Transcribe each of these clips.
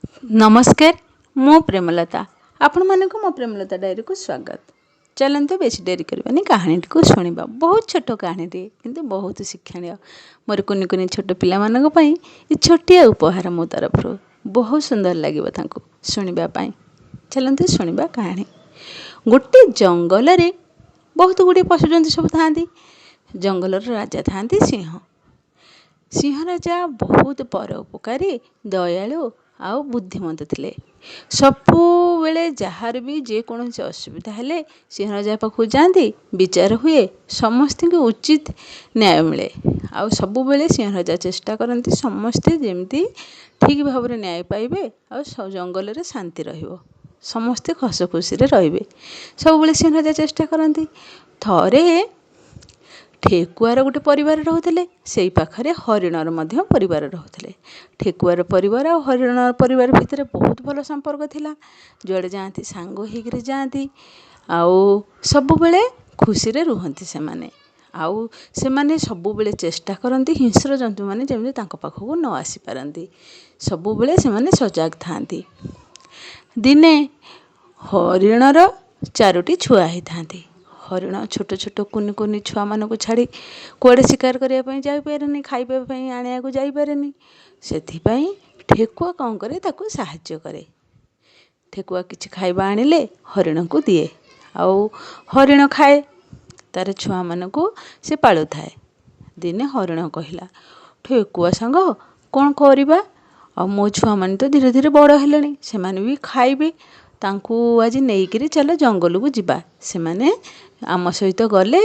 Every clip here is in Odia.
नमस्कार मो प्रेमलता आपण मानक मो प्रेमलता डायरी को स्वागत। चलते बेस डेरी करवानी कहानी को शुणा। बहुत छोट कहानी किंतु बहुत शिक्षणीय। मोर कुनि कुनि छोट पिला मानक पई ये छोटिया उपहार मो तरफ बहुत सुंदर लगे शुणापी। चलते शुणा कहानी। गोटे जंगल रे बहुत गुड़े पशु जंतु सब था। जंगल राजा था सिंह। सिंह राजा बहुत परोपकारी दयालु आउ बुद्धिमंत थिले। सबु बेले जार भी जेकोसी असुविधा हेले सिंह राजा पाखु जाती विचार हुए समस्त को उचित न्याय मिले। आउ सबु बेले सिंह राजा चेष्टा करती समस्ते जमती ठीक भाव में न्याय पाइबे आ जंगल रे शांति रहिबो समस्ते हस खुशी रे सब बेले सिंह राजा चेष्टा करती। थरे ठेकुआर गोटे परिवार रोते से पाखरे हरिणर परिवार रोते। ठेकुआर परिवार और हरिण परिवार भितर बहुत भल संपर्क थिला। जुआड़े जाती सांग होकर जाती आउ सब बेले खुशी रे रुहंती से माने। आउ से माने सब बेले चेष्टा करती हिंस्र जंतु माने जमी पाखक न आसी पारती सब बेले से माने सजग थांती। दिने हरिणर 4टी छुआ ही थांती। हरिण छोट छोट कुनि कुनि छुआ मान को छाड़ी कुआड़े शिकार करने जापरेनि खाइबापी आने को जापरेनि। से ठेकुआ कौन करे ताकू साहाय्य करे। ठेकुआ किछि खाइबा आनिले हरिण को दिए आउ हरिण खाए तार छुआ मान को से पालु थाए। दिने हरिण कहला ठेकुआ सांग कौन करवा आ मो छुआ मान तो धीरे धीरे बड़ हेलेनी से माने भी खाइबे तांकू आज नहींकि चल जंगल को जिबा से माने आम सहित गले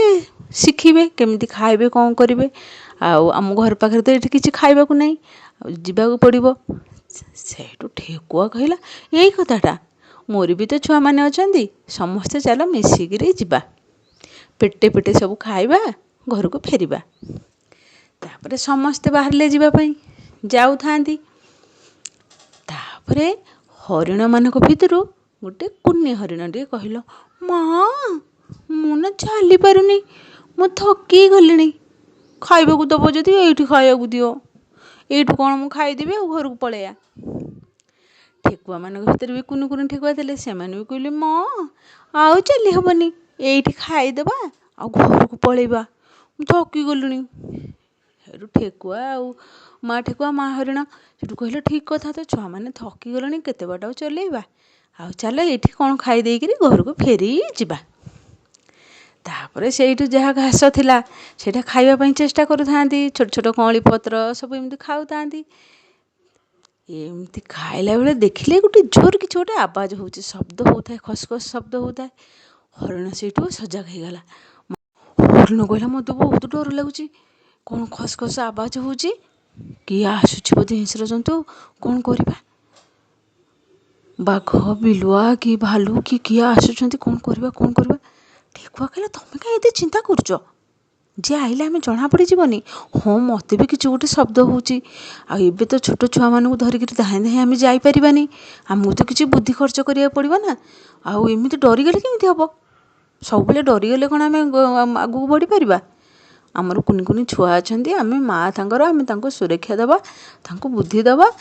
शिखिबे केमिति खाइबे कौन करिवे आम घर पाखे तो ये किसी खाइबा को नहीं जावाक पड़ो। सेठू ठेकुआ कहला यही कथाटा मोर भी तो छुआ मैंने अच्छा समस्ते चल मिसिकी जिबा पेटे पेटे सब खाइबा घर को फेरिबा। तापरे समस्ते बाहरले जीवाई जाऊ थांती। तापरे हरिण मानक भितर गोटे कुनी हरिण टे कहल माँ मु ना चली पारुनी मु थकी गलिनी खाइबा को दब जदि एठी खाइबा को दियो एठू कौन मु खाईदेवी आ घर को पलैया। ठेकुआ मान भर भी कुनि कुनि ठेकुआ थे से भी कहले माँ आउ चली हेबनी एठी खाईदेबा आ घर को पलैबा थकी गलुनी। ठेकुआ आउ माँ ठेकुआ माँ हरिण से कहले ठीक कथा तो छुआ मैंने थकी गले केते बाट चलैबा आउ चल ये कौन खाईदे घर को फेरी जावा। तापर से जहाँ घास थिला सेटा खाइबा चेष्टा करूँ छोट छोट कँली पत्र सब एमती खाऊ था। एमती खाइला बेले देखिले गोटे जोर कि गोटे आवाज हो शब्द होता है खसखस शब्द होता है। हरिण से सजग हो गला। हरिण कहला मत बहुत डर लगुच कौन खसखस आवाज हो किए आसुच बोधे हिंस्र जंतु कौन करवा बाघ बिलुआ कि भालू कि किए आसुच्च कौन करवा। ठेकुआ कहला तुम क्या चिंता करछ जे आइले आम जना पड़ जीवनी हाँ मत भी किसी गोटे शब्द होबे तो छोट छुआ मानू धरिक धाई धाई आम जापरानी आमको तो किसी बुद्धि खर्च करा पड़ो ना आमती डरीगले केमती हम सब बेले डरीगले कौन आम आगू बढ़ी पार। आमर कुनि कुनि छुआ अच्छा आम माँ तांकर आम सुरक्षा दबा बुद्धि दबा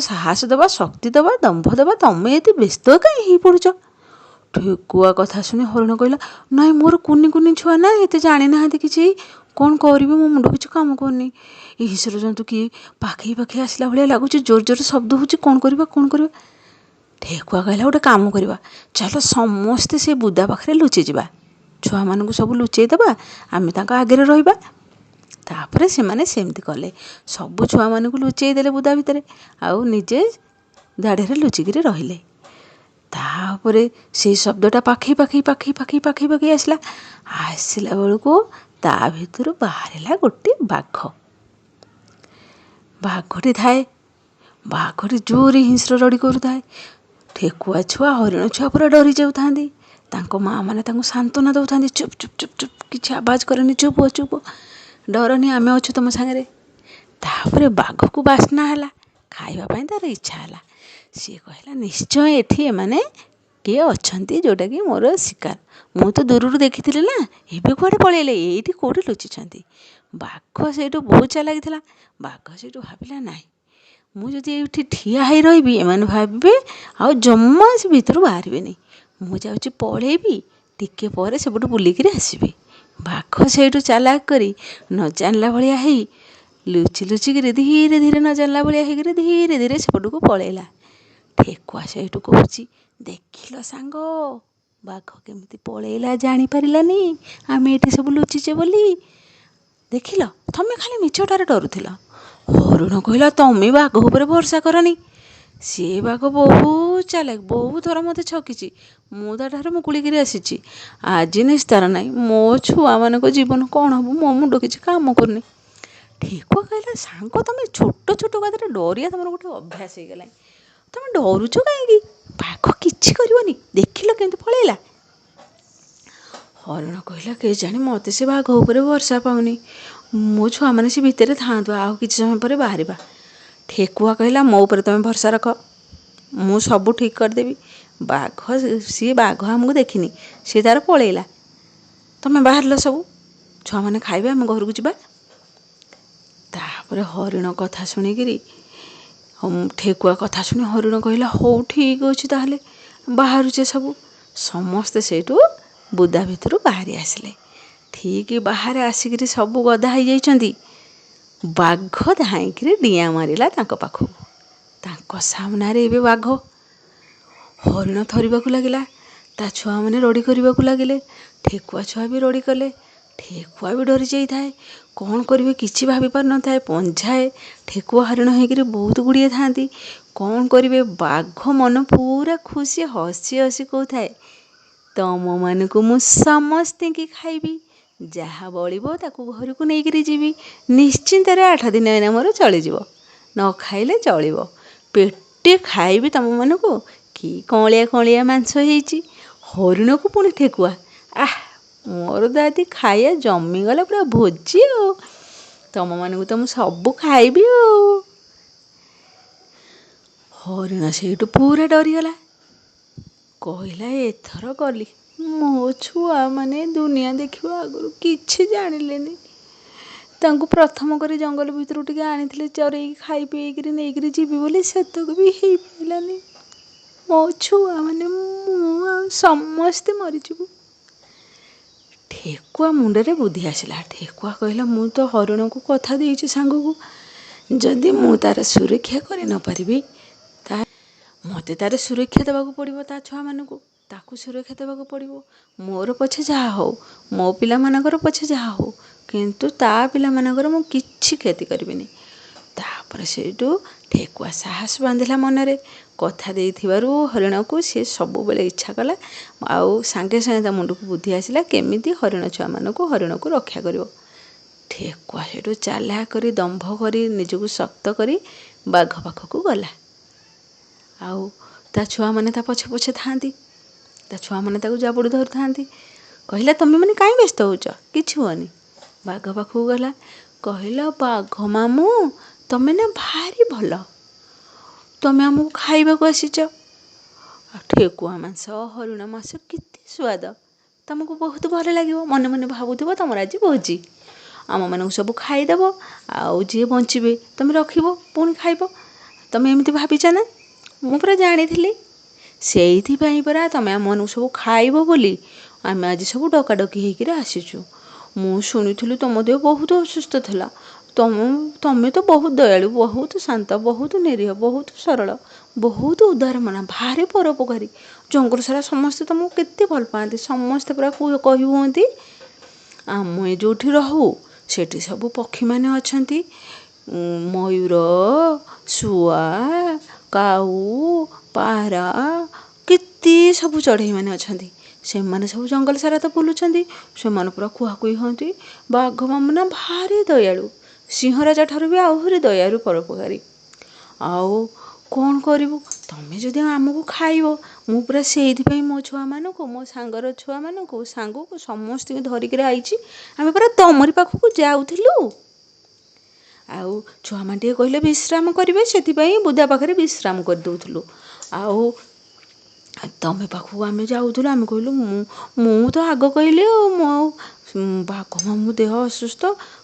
साहस दबा शक्ति दबा दंभ दबा तुम ये व्यस्त कहीं पड़ुच। ठेकुआ कथा शुणी हरिण कहला नाई मोर कुनि कुनि छुआ ना ये जानी ना कि कौन करी मो मुंड किसी कम करनी हिंस्र जंतु किए पाखे पाखे आसला भाया लगुच जोर जोर शब्द हो कौन करवा। ठेकुआ कहला गोटे काम करवा चल समस्ते से बुदा पाखे लुचि जा छुआ मान सब लुचई दबा आम आगे रहा। तापर से कले सबू छुआ मान लुचई देले बुदा भितर आउ निजे दाढ़े लुचिकी रहिले। तापर से शब्दटा पाखे पाखे पाखे पाखे पाखे पाखे आसला बेलू ता भीतर बाहर गोटे बाघटे थाए। बाघटे जोर हिंस्र रड़ी करूए। ठेकुआ छुआ हरिण छुआ पूरा डरी जाता। माँ मैंने सांत्वना दौरान चुप चुप चुप चुप किसी आवाज करनी चुप हो चुप डरनी आम अच्छु तुम सागर। तापर बाघ को बास्ना है खाइबापी तार इच्छा है सी कहला निश्चय एठी माने किए अच्छा जोटा कि मोर शिकार मु तो दूर देखी ना एवं कौटे पलैले ये कौटे लुचिंट। बाघ से बहुत चालाक था। बाघ से भाविला ना ମୁଁ ଯଦି ଏଇଠି ଠିଆ ହେଇ ରହିବି ଏମାନେ ଭାବିବେ ଆଉ ଜମା ସେ ଭିତରୁ ବାହାରିବେନି। ମୁଁ ଯାଉଛି ପଳେଇବି, ଟିକେ ପରେ ସେପଟୁ ବୁଲିକିରି ଆସିବି। ବାଘ ସେଇଠୁ ଚାଲାକ କରି ନ ଜାଣିଲା ଭଳିଆ ହେଇ ଲୁଚି ଲୁଚିକିରି ଧୀରେ ଧୀରେ ନ ଜାଣିଲା ଭଳିଆ ହେଇକିରି ଧୀରେ ଧୀରେ ସେପଟକୁ ପଳେଇଲା। ଠେକୁଆ ସେଇଠୁ କହୁଛି, ଦେଖିଲ ସାଙ୍ଗ, ବାଘ କେମିତି ପଳେଇଲା, ଜାଣିପାରିଲାନି ଆମେ ଏଠି ସବୁ ଲୁଚିଛେ ବୋଲି। ଦେଖିଲ, ତମେ ଖାଲି ମିଛଟାରେ ଡରୁଥିଲ। ହରିଣ କହିଲା, ତମେ ବାଘ ଉପରେ ଭରସା କରନି। ସିଏ ବାଘ ବହୁତ ଚାଲାକ, ବହୁତ ଥର ମୋତେ ଛକିଛି। ମୁଁ ତା ଠାରୁ ମୁକୁଳିକିରି ଆସିଛି। ଆଜି ନିସ୍ତାର ନାହିଁ। ମୋ ଛୁଆମାନଙ୍କ ଜୀବନ କ'ଣ ହବ, ମୋ ମୁଣ୍ଡ କିଛି କାମ କରୁନି। ଠେକୁଆ କହିଲା, ସାଙ୍ଗ, ତମେ ଛୋଟ ଛୋଟ କଥାରେ ଡରିଆ ତମର ଗୋଟେ ଅଭ୍ୟାସ ହେଇଗଲାଣି। ତମେ ଡରୁଛ କାହିଁକି? ବାଘ କିଛି କରିବନି, ଦେଖିଲ କେମିତି ପଳେଇଲା। ହରିଣ କହିଲା, କେଜାଣି ମୋତେ ସେ ବାଘ ଉପରେ ଭରସା ପାଉନି। ମୋ ଛୁଆମାନେ ସେ ଭିତରେ ଥାଆନ୍ତୁ, ଆଉ କିଛି ସମୟ ପରେ ବାହାରିବା। ଠେକୁଆ କହିଲା, ମୋ ଉପରେ ତମେ ଭରସା ରଖ, ମୁଁ ସବୁ ଠିକ୍ କରିଦେବି। ସିଏ ବାଘ ଆମକୁ ଦେଖିନି, ସିଏ ତାର ପଳେଇଲା। ତମେ ବାହାରିଲ ସବୁ, ଛୁଆମାନେ ଖାଇବେ, ଆମେ ଘରକୁ ଯିବା। ତାପରେ ହରିଣ କଥା ଶୁଣିକିରି, ଠେକୁଆ କଥା ଶୁଣି ହରିଣ କହିଲା, ହଉ ଠିକ୍ ଅଛି, ତାହେଲେ ବାହାରୁଛେ ସବୁ। ସମସ୍ତେ ସେଇଠୁ ବୁଦା ଭିତରୁ ବାହାରି ଆସିଲେ। ଠିକ୍ ବାହାରେ ଆସିକିରି ସବୁ ଗଦା ହେଇଯାଇଛନ୍ତି। ବାଘ ଧାଇଁକିରି ଡିଆଁ ମାରିଲା ତାଙ୍କ ପାଖକୁ। ତାଙ୍କ ସାମ୍ନାରେ ଏବେ ବାଘ। ହରିଣ ଥରିବାକୁ ଲାଗିଲା, ତା ଛୁଆମାନେ ରଡ଼ି କରିବାକୁ ଲାଗିଲେ। ଠେକୁଆ ଛୁଆ ବି ରଡ଼ି କଲେ। ଠେକୁଆ ବି ଡରି ଯାଇଥାଏ, କ'ଣ କରିବେ କିଛି ଭାବି ପାରିନଥାଏ। ପଞ୍ଝାଏ ଠେକୁଆ ହରିଣ ହେଇକିରି ବହୁତ ଗୁଡ଼ିଏ ଥାଆନ୍ତି। କ'ଣ କରିବେ? ବାଘ ମନ ପୁରା ଖୁସି, ହସି ହସି କହୁଥାଏ, ତମମାନଙ୍କୁ ମୁଁ ସମସ୍ତିଙ୍କି ଖାଇବି, ଯାହା ବଳିବ ତାକୁ ଘରକୁ ନେଇକିରି ଯିବି। ନିଶ୍ଚିନ୍ତରେ 8 ଦିନ ଏଇନା ମୋର ଚଳିଯିବ, ନ ଖାଇଲେ ଚଳିବ। ପେଟେ ଖାଇବି ତମମାନଙ୍କୁ। କି କଅଁଳିଆ କଅଁଳିଆ ମାଂସ ହେଇଛି। ହରିଣକୁ ପୁଣି ଠେକୁଆ, ମୋର ତ ଆଜି ଖାଇବା ଜମିଗଲା, ପୁରା ଭୋଜି ଆଉ। ତମମାନଙ୍କୁ ତ ମୁଁ ସବୁ ଖାଇବି ଆଉ। ହରିଣ ସେଇଠୁ ପୁରା ଡରିଗଲା। କହିଲା, ଏଥର ଗଲି। ମୋ ଛୁଆମାନେ ଦୁନିଆ ଦେଖିବା ଆଗରୁ କିଛି ଜାଣିଲେନି। ତାଙ୍କୁ ପ୍ରଥମ କରି ଜଙ୍ଗଲ ଭିତରୁ ଟିକେ ଆଣିଥିଲେ ଚରେଇକି ଖାଇ ପିଇକିରି ନେଇକିରି ଯିବି ବୋଲି, ସେତକ ବି ହେଇପାରିଲାନି। ମୋ ଛୁଆମାନେ, ମୁଁ ଆଉ ସମସ୍ତେ ମରିଯିବୁ। ଠେକୁଆ ମୁଣ୍ଡରେ ବୁଦ୍ଧି ଆସିଲା। ଠେକୁଆ କହିଲା, ମୁଁ ତ ହରିଣକୁ କଥା ଦେଇଛି ସାଙ୍ଗକୁ, ଯଦି ମୁଁ ତାର ସୁରକ୍ଷା କରି ନ ପାରିବି, ମୋତେ ତାର ସୁରକ୍ଷା ଦେବାକୁ ପଡ଼ିବ। ତା ଛୁଆମାନଙ୍କୁ ତାକୁ ସୁରକ୍ଷା ଦେବାକୁ ପଡ଼ିବ। ମୋର ପଛେ ଯାହା ହଉ, ମୋ ପିଲାମାନଙ୍କର ପଛେ ଯାହା ହଉ, କିନ୍ତୁ ତା ପିଲାମାନଙ୍କର ମୁଁ କିଛି କ୍ଷତି କରିବିନି। ତାପରେ ସେଇଠୁ ଠେକୁଆ ସାହସ ବାନ୍ଧିଲା ମନରେ। କଥା ଦେଇଥିବାରୁ ହରିଣକୁ ସେ ସବୁବେଳେ ଇଚ୍ଛା କଲା, ଆଉ ସାଙ୍ଗେ ସାଙ୍ଗେ ତା ମୁଣ୍ଡକୁ ବୁଦ୍ଧି ଆସିଲା କେମିତି ହରିଣ ଛୁଆମାନଙ୍କୁ ହରିଣକୁ ରକ୍ଷା କରିବ। ଠେକୁଆ ସେଇଠୁ ଚାଲାକ କରି, ଦମ୍ଭ କରି, ନିଜକୁ ଶକ୍ତ କରି ବାଘ ପାଖକୁ ଗଲା। ଆଉ ତା ଛୁଆମାନେ ତା ପଛେ ପଛେ ଥାଆନ୍ତି। ତା ଛୁଆମାନେ ତାକୁ ଜାବୁଡ଼ି ଧରୁଥାନ୍ତି। କହିଲା, ତମେମାନେ କାହିଁ ବ୍ୟସ୍ତ ହେଉଛ, କିଛି ହୁଅନି। ବାଘ ପାଖକୁ ଗଲା, କହିଲା, ବାଘ ମାମୁଁ, ତମେ ନା ଭାରି ଭଲ, ତମେ ଆମକୁ ଖାଇବାକୁ ଆସିଛ। ଠେକୁଆ ମାଂସ, ହରିଣ ମାଂସ କେତେ ସ୍ୱାଦ, ତମକୁ ବହୁତ ଭଲ ଲାଗିବ। ମନେ ମନେ ଭାବୁଥିବ ତମର ଆଜି ଭୋଜି, ଆମମାନଙ୍କୁ ସବୁ ଖାଇଦେବ, ଆଉ ଯିଏ ବଞ୍ଚିବେ ତମେ ରଖିବ, ପୁଣି ଖାଇବ। ତମେ ଏମିତି ଭାବିଛ ନା? ମୁଁ ପୁରା ଜାଣିଥିଲି। ସେଇଥିପାଇଁ ପରା ତମେ ଆମମାନଙ୍କୁ ସବୁ ଖାଇବ ବୋଲି ଆମେ ଆଜି ସବୁ ଡକାଡକି ହେଇକିରି ଆସିଛୁ। ମୁଁ ଶୁଣିଥିଲି ତମ ଦେହ ବହୁତ ଅସୁସ୍ଥ ଥିଲା। ତମେ ତ ବହୁତ ଦୟାଳୁ, ବହୁତ ଶାନ୍ତ, ବହୁତ ନିରୀହ, ବହୁତ ସରଳ, ବହୁତ ଉଦାରମନା, ଭାରି ପରୋପକାରୀ। ଜଙ୍ଗଲ ସାରା ସମସ୍ତେ ତମକୁ କେତେ ଭଲ ପାଆନ୍ତି। ସମସ୍ତେ ପୁରା କହି ହୁଅନ୍ତି, ଆମେ ଯେଉଁଠି ରହୁ ସେଠି ସବୁ ପକ୍ଷୀମାନେ ଅଛନ୍ତି, ମୟୂର, ଶୁଆ, କାଉ, ପାରା, କେତେ ସବୁ ଚଢ଼େଇମାନେ ଅଛନ୍ତି। ସେମାନେ ସବୁ ଜଙ୍ଗଲ ସାରା ତ ବୁଲୁଛନ୍ତି। ସେମାନେ ପୁରା କୁହାକୁହି ହୁଅନ୍ତି, ବାଘ ମାମୁଁ ନା ଭାରି ଦୟାଳୁ, ସିଂହରାଜା ଠାରୁ ବି ଆହୁରି ଦୟାଳୁ, ପରୋପକାରୀ। ଆଉ କ'ଣ କରିବୁ, ତମେ ଯଦି ଆମକୁ ଖାଇବ, ମୁଁ ପୁରା ସେଇଥିପାଇଁ ମୋ ଛୁଆମାନଙ୍କୁ, ମୋ ସାଙ୍ଗର ଛୁଆମାନଙ୍କୁ, ସାଙ୍ଗକୁ ସମସ୍ତଙ୍କୁ ଧରିକିରି ଆଇଛି। ଆମେ ପୁରା ତମରି ପାଖକୁ ଯାଉଥିଲୁ। ଆଉ ଛୁଆମାନେ ଟିକେ କହିଲେ ବିଶ୍ରାମ କରିବେ, ସେଥିପାଇଁ ବୁଦା ପାଖରେ ବିଶ୍ରାମ କରିଦେଉଥିଲୁ। ଆଉ ତମେ ପାଖକୁ ଆମେ ଯାଉଥିଲୁ। ଆମେ କହିଲୁ, ମୁଁ ତ ଆଗ କହିଲି ଆଉ, ବାଘ ମାମୁଁ ଦେହ ଅସୁସ୍ଥ,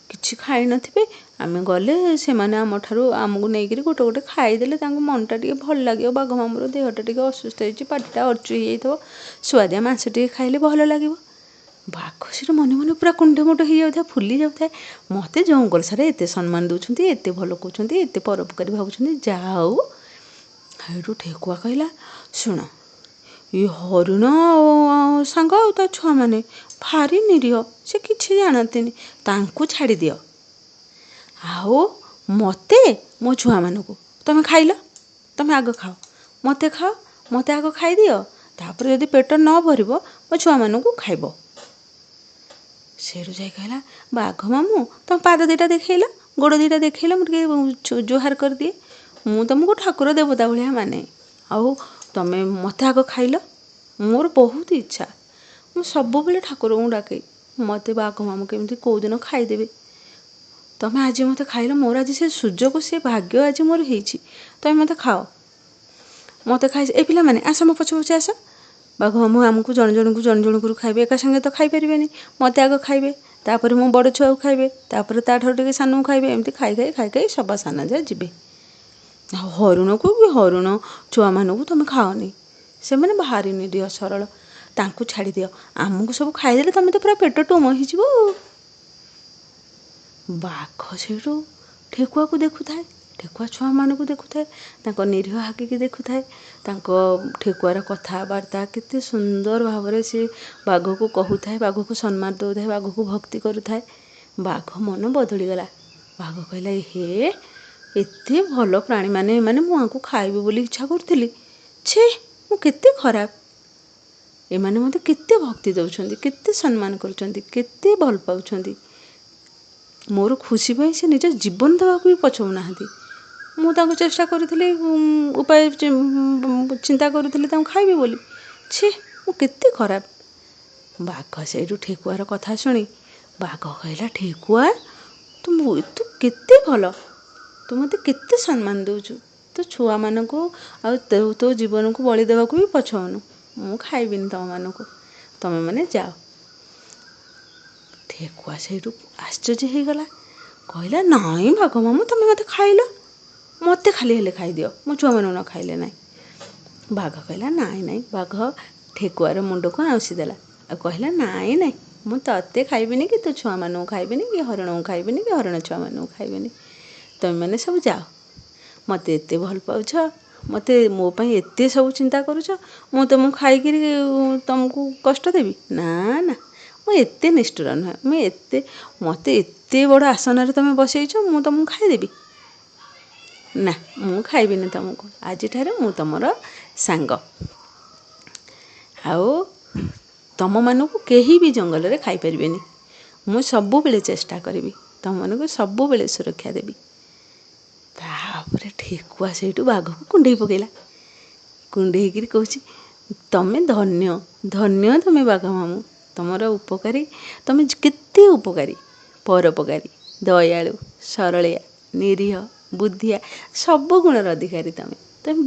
କିଛି ଖାଇନଥିବେ, ଆମେ ଗଲେ ସେମାନେ ଆମଠାରୁ ଆମକୁ ନେଇକରି ଗୋଟେ ଗୋଟେ ଖାଇଦେଲେ ତାଙ୍କ ମନଟା ଟିକେ ଭଲ ଲାଗିବ। ବାଘ ମାମୁଁର ଦେହଟା ଟିକେ ଅସୁସ୍ଥ ହେଇଛି, ପାଟିଟା ଅର୍ଚୁ ହେଇଯାଇଥିବ, ସୁଆଦିଆ ମାଂସ ଟିକେ ଖାଇଲେ ଭଲ ଲାଗିବ। ବାଘ ସେଟା ମନେ ମନେ ପୁରା କୁଣ୍ଢେମୋଟ ହେଇଯାଉଥାଏ, ଫୁଲି ଯାଉଥାଏ। ମୋତେ ଜଙ୍ଗଲ ସାରା ଏତେ ସମ୍ମାନ ଦେଉଛନ୍ତି, ଏତେ ଭଲ କହୁଛନ୍ତି, ଏତେ ପରୋପକାରୀ ଭାବୁଛନ୍ତି, ଯାହା ହଉ। ସେଇଠୁ ଠେକୁଆ କହିଲା, ଶୁଣ, ଏ ହରିଣ ସାଙ୍ଗ ଆଉ ତା ଛୁଆମାନେ ଭାରି ନିରୀହ, ସେ କିଛି ଜାଣନ୍ତିନି, ତାଙ୍କୁ ଛାଡ଼ିଦିଅ। ଆଉ ମୋତେ, ମୋ ଛୁଆମାନଙ୍କୁ ତମେ ଖାଇଲ, ତମେ ଆଗ ଖାଅ, ମୋତେ ଖାଅ, ମୋତେ ଆଗ ଖାଇଦିଅ, ତାପରେ ଯଦି ପେଟ ନ ଭରିବ ମୋ ଛୁଆମାନଙ୍କୁ ଖାଇବ। ସେଇଠୁ ଯାଇ କହିଲା, ବାଘ ମାମୁଁ ତମ ପାଦ ଦୁଇଟା ଦେଖେଇଲ, ଗୋଡ଼ ଦୁଇଟା ଦେଖେଇଲ, ମୁଁ ଟିକେ ଜୁହାର କରିଦିଏ। ମୁଁ ତମକୁ ଠାକୁର ଦେବତା ଭଳିଆ ମାନେ, ଆଉ ତମେ ମୋତେ ଆଗ ଖାଇଲ। ମୋର ବହୁତ ଇଚ୍ଛା, ମୁଁ ସବୁବେଳେ ଠାକୁରଙ୍କୁ ଡାକେ ମୋତେ ବାଘ ମାମୁଁ କେମିତି କେଉଁଦିନ ଖାଇଦେବେ। ତମେ ଆଜି ମୋତେ ଖାଇଲ, ମୋର ଆଜି ସେ ସୁଯୋଗ, ସେ ଭାଗ୍ୟ ଆଜି ମୋର ହେଇଛି, ତମେ ମୋତେ ଖାଅ। ମୋତେ ଖାଇ ଏ ପିଲାମାନେ ଆସ, ମୋ ପଛେ ପଛେ ଆସ। ବାଘ ମାମୁଁ ଆମକୁ ଜଣ ଜଣକୁ ଖାଇବେ, ଏକା ସାଙ୍ଗେ ତ ଖାଇପାରିବେନି, ମୋତେ ଆଗ ଖାଇବେ, ତାପରେ ମୋ ବଡ଼ ଛୁଆକୁ ଖାଇବେ, ତାପରେ ତାଠାରୁ ଟିକେ ସାନକୁ ଖାଇବେ, ଏମିତି ଖାଇ ସବା ସାନ ଯାଏ ଯିବେ। ଆଉ ହରିଣକୁ ବି, ହରିଣ ଛୁଆମାନଙ୍କୁ ତମେ ଖାଅନି, ସେମାନେ ଭାରି ନିରୀହ ସରଳ, ତାଙ୍କୁ ଛାଡ଼ିଦିଅ, ଆମକୁ ସବୁ ଖାଇଦେଲେ ତମେ ତ ପୁରା ପେଟ ଟୁମ ହେଇଯିବ। ବାଘ ସେଇଠୁ ଠେକୁଆକୁ ଦେଖୁଥାଏ, ଠେକୁଆ ଛୁଆମାନଙ୍କୁ ଦେଖୁଥାଏ, ତାଙ୍କ ନିରୀହ ଆଖିକି ଦେଖୁଥାଏ, ତାଙ୍କ ଠେକୁଆର କଥାବାର୍ତ୍ତା କେତେ ସୁନ୍ଦର ଭାବରେ ସେ ବାଘକୁ କହୁଥାଏ, ବାଘକୁ ସମ୍ମାନ ଦେଉଥାଏ, ବାଘକୁ ଭକ୍ତି କରୁଥାଏ। ବାଘ ମନ ବଦଳିଗଲା। ବାଘ କହିଲା, ହେ ଏତେ ଭଲ ପ୍ରାଣୀମାନେ ଏମାନେ, ମୁଁ ଆଙ୍କୁ ଖାଇବି ବୋଲି ଇଚ୍ଛା କରୁଥିଲି, ଛେ ମୁଁ କେତେ ଖରାପ। ଏମାନେ ମୋତେ କେତେ ଭକ୍ତି ଦେଉଛନ୍ତି, କେତେ ସମ୍ମାନ କରୁଛନ୍ତି, କେତେ ଭଲ ପାଉଛନ୍ତି। ମୋର ଖୁସି ପାଇଁ ସେ ନିଜ ଜୀବନ ଦେବାକୁ ବି ପଛଉନାହାନ୍ତି। ମୁଁ ତାଙ୍କୁ ଚେଷ୍ଟା କରୁଥିଲି, ଉପାୟ ଚିନ୍ତା କରୁଥିଲି ତାଙ୍କୁ ଖାଇବି ବୋଲି, ଛେ ମୁଁ କେତେ ଖରାପ। ବାଘ ସେଇଠୁ ଠେକୁଆର କଥା ଶୁଣି ବାଘ କହିଲା, ଠେକୁଆ ତୁ କେତେ ଭଲ, ତୁ ମୋତେ କେତେ ସମ୍ମାନ ଦେଉଛୁ, ତୋ ଛୁଆମାନଙ୍କୁ ଆଉ ତୋ ଜୀବନକୁ ବଳି ଦେବାକୁ ବି ପଛଉନୁ। ମୁଁ ଖାଇବିନି ତମମାନଙ୍କୁ, ତମେମାନେ ଯାଅ। ଠେକୁଆ ସେଇଠୁ ଆଶ୍ଚର୍ଯ୍ୟ ହେଇଗଲା, କହିଲା, ନାଇଁ ବାଘ ମାମୁଁ ତମେ ମୋତେ ଖାଇଲ, ମୋତେ ଖାଲି ହେଲେ ଖାଇଦିଅ, ମୋ ଛୁଆମାନଙ୍କୁ ନ ଖାଇଲେ ନାହିଁ। ବାଘ କହିଲା, ନାଇଁ। ବାଘ ଠେକୁଆର ମୁଣ୍ଡକୁ ଆଉଁସି ଦେଲା ଆଉ କହିଲା, ନାଇଁ, ମୁଁ ତତେ ଖାଇବିନି, କି ତୋ ଛୁଆମାନଙ୍କୁ ଖାଇବିନି, କି ହରିଣଙ୍କୁ ଖାଇବିନି, କି ହରିଣ ଛୁଆମାନଙ୍କୁ ଖାଇବିନି। ତମେମାନେ ସବୁ ଯାଅ, ମୋତେ ଏତେ ଭଲ ପାଉଛ, ମୋତେ ମୋ ପାଇଁ ଏତେ ସବୁ ଚିନ୍ତା କରୁଛ, ମୁଁ ତମକୁ ଖାଇକିରି ତମକୁ କଷ୍ଟ ଦେବି? ନା, ମୁଁ ଏତେ ନିଷ୍ଠୁର ନୁହେଁ, ମୋତେ ଏତେ ବଡ଼ ଆସନରେ ତମେ ବସେଇଛ, ମୁଁ ତମକୁ ଖାଇଦେବି? ନା, ମୁଁ ଖାଇବିନି ତମକୁ, ଆଜିଠାରୁ ମୁଁ ତମର ସାଙ୍ଗ। ଆଉ ତମମାନଙ୍କୁ କେହି ବି ଜଙ୍ଗଲରେ ଖାଇପାରିବେନି। ମୁଁ ସବୁବେଳେ ଚେଷ୍ଟା କରିବି, ତମମାନଙ୍କୁ ସବୁବେଳେ ସୁରକ୍ଷା ଦେବି। ତାପରେ ଠେକୁଆ ସେଇଠୁ ବାଘକୁ କୁଣ୍ଡେଇ ପକେଇଲା, କୁଣ୍ଡେଇକିରି କହୁଛି, ତମେ ଧନ୍ୟ ତମେ ବାଘ ମାମୁଁ, ତମର ଉପକାରୀ, ତମେ କେତେ ଉପକାରୀ, ପରୋପକାରୀ, ଦୟାଳୁ, ସରଳିଆ, ନିରୀହ, ବୁଦ୍ଧିଆ, ସବୁ ଗୁଣର ଅଧିକାରୀ ତମେ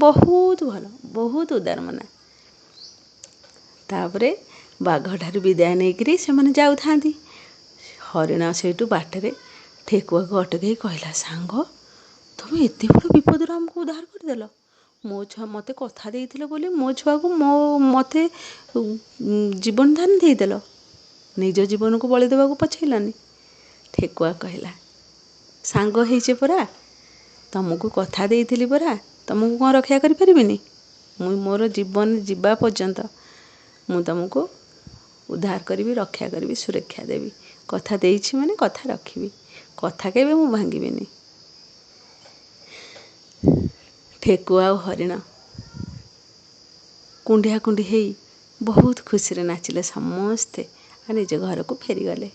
ବହୁତ ଭଲ, ବହୁତ ଉଦାରମନା। ତାପରେ ବାଘଠାରୁ ବିଦାୟ ନେଇକରି ସେମାନେ ଯାଉଥାନ୍ତି। ହରିଣ ସେଇଠୁ ବାଟରେ ଠେକୁଆକୁ ଅଟକେଇ କହିଲା, ସାଙ୍ଗ ତମେ ଏତେ ବଡ଼ ବିପଦରୁ ଆମକୁ ଉଦ୍ଧାର କରିଦେଲ, ମୋ ଛୁଆ ମୋତେ କଥା ଦେଇଥିଲ ବୋଲି ମୋ ଛୁଆକୁ ମୋତେ ଜୀବନ ଦାନ ଦେଇଦେଲ, ନିଜ ଜୀବନକୁ ବଳି ଦେବାକୁ ପଛେଇଲନି। ଠେକୁଆ କହିଲା, ସାଙ୍ଗ ହେଇଛେ ପରା, ତମକୁ କଥା ଦେଇଥିଲି ପରା, ତମକୁ କ'ଣ ରକ୍ଷା କରିପାରିବିନି? ମୁଁ ମୋର ଜୀବନ ଯିବା ପର୍ଯ୍ୟନ୍ତ ମୁଁ ତମକୁ ଉଦ୍ଧାର କରିବି, ରକ୍ଷା କରିବି, ସୁରକ୍ଷା ଦେବି। କଥା ଦେଇଛି ମାନେ କଥା ରଖିବି, କଥା କେବେ ମୁଁ ଭାଙ୍ଗିବିନି। ଠେକୁଆ ଆଉ ହରିଣ କୁଣ୍ଢିଆ କୁଣ୍ଡି ହେଇ ବହୁତ ଖୁସିରେ ନାଚିଲେ ସମସ୍ତେ, ଆଉ ନିଜ ଘରକୁ ଫେରିଗଲେ।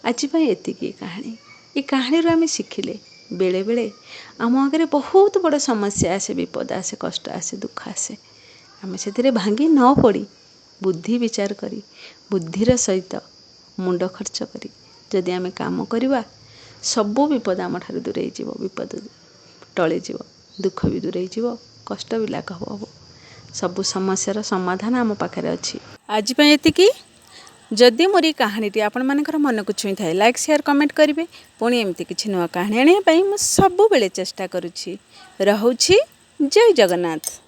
ଆଜି ପାଇଁ ଏତିକି କାହାଣୀ। ଏ କାହାଣୀରୁ ଆମେ ଶିଖିଲେ, ବେଳେବେଳେ ଆମ ଆଗରେ ବହୁତ ବଡ଼ ସମସ୍ୟା ଆସେ, ବିପଦ ଆସେ, କଷ୍ଟ ଆସେ, ଦୁଃଖ ଆସେ, ଆମେ ସେଥିରେ ଭାଙ୍ଗି ନ ପଡ଼ି ବୁଦ୍ଧି ବିଚାର କରି, ବୁଦ୍ଧିର ସହିତ ମୁଣ୍ଡ ଖର୍ଚ୍ଚ କରି ଯଦି ଆମେ କାମ କରିବା, ସବୁ ବିପଦ ଆମଠାରୁ ଦୂରେଇ ଯିବ, ବିପଦ ଟଳିଯିବ, ଦୁଃଖ ବି ଦୂରେଇ ଯିବ, କଷ୍ଟ ବି ଲାଘବ ହେବ। ସବୁ ସମସ୍ୟାର ସମାଧାନ ଆମ ପାଖରେ ଅଛି। ଆଜି ପାଇଁ ଏତିକି। जदि मोर ये कहानीटी आपंकर मन को छुई थाए लाइक शेयर कमेंट करेंगे पुणी एमती किसी नुआ कहानी आने मुझे सबुबले चेष्टा करुँची। रहुछि जय जगन्नाथ।